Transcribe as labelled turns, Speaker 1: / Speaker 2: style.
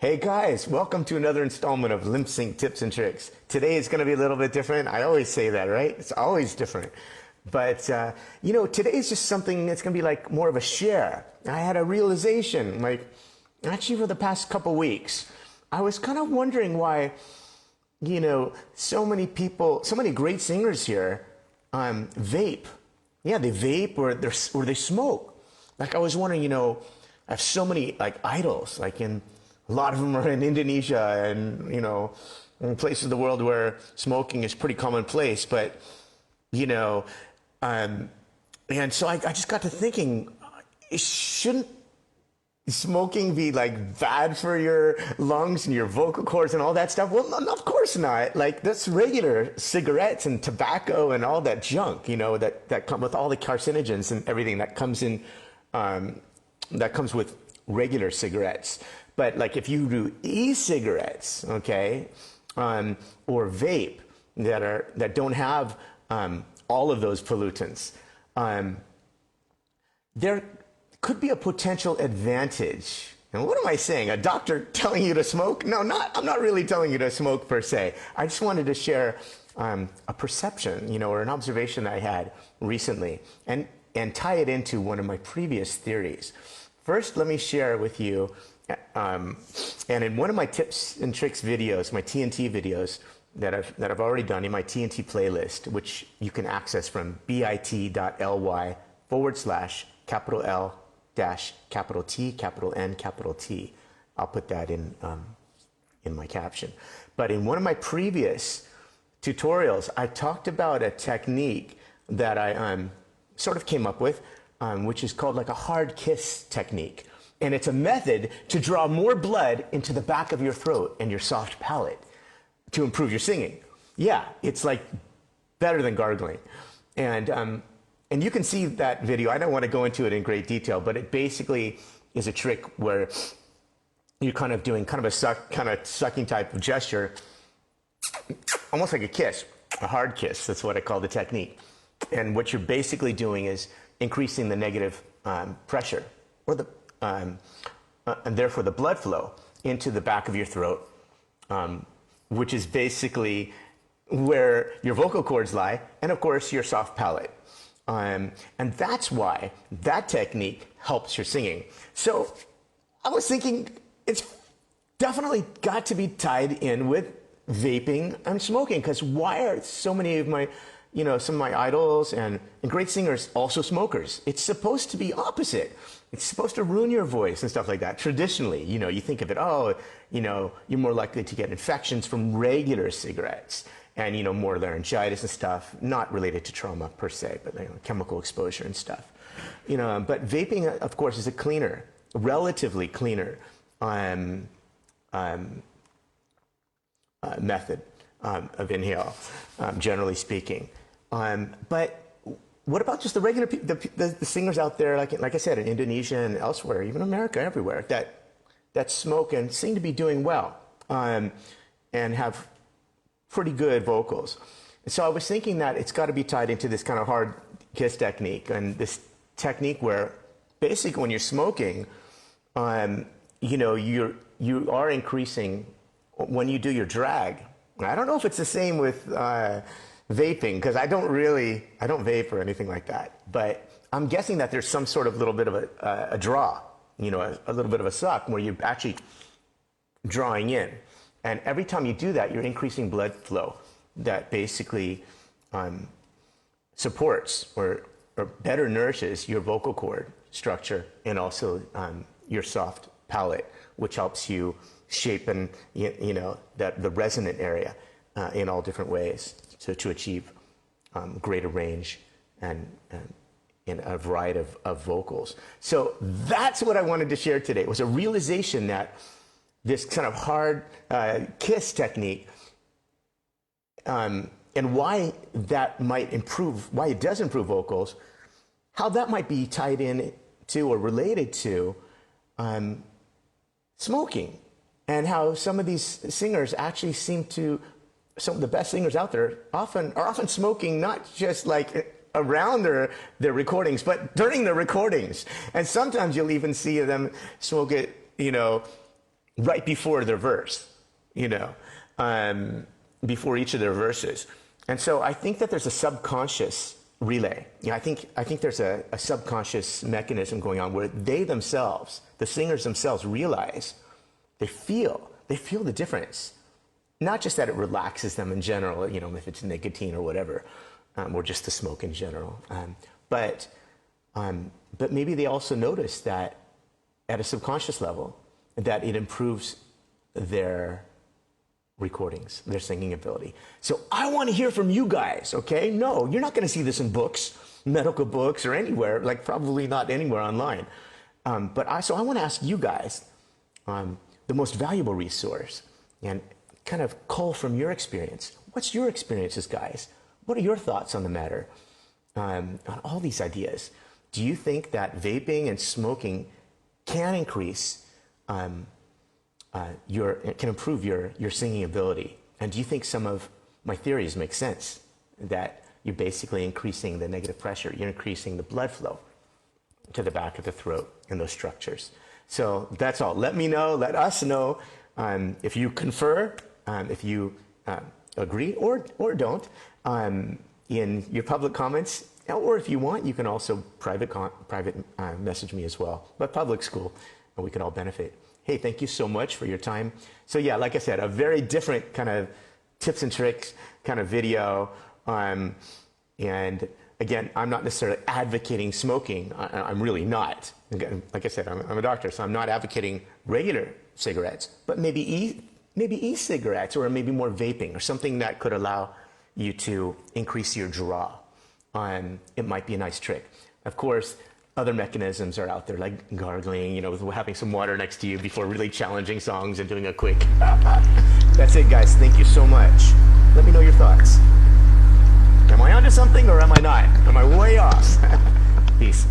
Speaker 1: Hey guys, welcome to another installment of LIMPSYNC Tips and Tricks. Today is going to be a little bit different. I always say that, right? It's always different. But, today is just something that's going to be like more of a share. I had a realization, actually for the past couple weeks. I was kind of wondering why, so many people, so many great singers here, vape. Yeah, they vape or they smoke. Like I was wondering, I have so many idols, a lot of them are in Indonesia and, in places of the world where smoking is pretty commonplace. But, and so I just got to thinking, shouldn't smoking be bad for your lungs and your vocal cords and all that stuff? Well, no, of course not. That's regular cigarettes and tobacco and all that junk, that come with all the carcinogens and everything that comes in, that comes with regular cigarettes. But if you do e-cigarettes, okay, or vape that don't have all of those pollutants, there could be a potential advantage. And what am I saying? A doctor telling you to smoke? No, I'm not really telling you to smoke per se. I just wanted to share a perception, or an observation that I had recently, and tie it into one of my previous theories. First, let me share with you. And in one of my tips and tricks videos, my TNT videos that I've already done in my TNT playlist, which you can access from bit.ly/capital L dash capital T, capital N, capital T. I'll put that in my caption. But in one of my previous tutorials, I talked about a technique that I sort of came up with, which is called a hard kiss technique. And it's a method to draw more blood into the back of your throat and your soft palate to improve your singing. Yeah, it's better than gargling. And you can see that video. I don't want to go into it in great detail, but it basically is a trick where you're kind of doing a sucking type of gesture, almost like a kiss, a hard kiss. That's what I call the technique. And what you're basically doing is increasing the negative pressure, or and therefore the blood flow into the back of your throat, which is basically where your vocal cords lie, and of course your soft palate. And that's why that technique helps your singing. So I was thinking it's definitely got to be tied in with vaping and smoking, because why are so many of my some of my idols and great singers also smokers? It's supposed to be opposite. It's supposed to ruin your voice and stuff like that. Traditionally, you think of it, you're more likely to get infections from regular cigarettes and, more laryngitis and stuff, not related to trauma per se, but chemical exposure and stuff. But vaping, of course, is a cleaner, relatively cleaner method of inhale, generally speaking. But what about just the regular people, the singers out there, like I said, in Indonesia and elsewhere, even America, everywhere, that smoke and seem to be doing well, and have pretty good vocals. So I was thinking that it's got to be tied into this kind of hard kiss technique, and this technique where basically when you're smoking, you are increasing when you do your drag. I don't know if it's the same with vaping, because I don't vape or anything like that. But I'm guessing that there's some sort of little bit of a draw, a little bit of a suck where you're actually drawing in. And every time you do that, you're increasing blood flow that basically supports or better nourishes your vocal cord structure and also your soft palate, which helps you shape and the resonant area in all different ways, to achieve greater range and in a variety of vocals. So that's what I wanted to share today. It was a realization that this kind of hard kiss technique, and why that might improve, why it does improve vocals, how that might be tied in to or related to smoking, and how some of these singers actually seem to, some of the best singers out there are often smoking, not just around their recordings, but during the recordings. And sometimes you'll even see them smoke it, right before their verse, you know, before each of their verses. And so I think that there's a subconscious relay. You know, I think there's a subconscious mechanism going on where they themselves, the singers themselves, realize, they feel the difference. Not just that it relaxes them in general, you know, if it's nicotine or whatever, or just the smoke in general, but maybe they also notice that at a subconscious level, that it improves their recordings, their singing ability. So I want to hear from you guys, okay? No, you're not going to see this in books, medical books, or anywhere, like probably not anywhere online. So I want to ask you guys the most valuable resource and kind of cull from your experience. What's your experiences, guys? What are your thoughts on the matter, on all these ideas? Do you think that vaping and smoking can increase can improve your singing ability? And do you think some of my theories make sense? That you're basically increasing the negative pressure, you're increasing the blood flow to the back of the throat in those structures. So that's all. Let me know, let us know if you confer, if you agree or don't in your public comments, or if you want, you can also private message me as well. But public school, and we can all benefit. Hey, thank you so much for your time. So yeah, like I said, a very different kind of tips and tricks kind of video. And again, I'm not necessarily advocating smoking. I'm really not. Again, like I said, I'm a doctor, so I'm not advocating regular cigarettes, but maybe e-cigarettes, or maybe more vaping, or something that could allow you to increase your draw. It might be a nice trick. Of course, other mechanisms are out there, like gargling, you know, having some water next to you before really challenging songs and doing a quick. That's it, guys. Thank you so much. Let me know your thoughts. Am I onto something or am I not? Am I way off? Peace.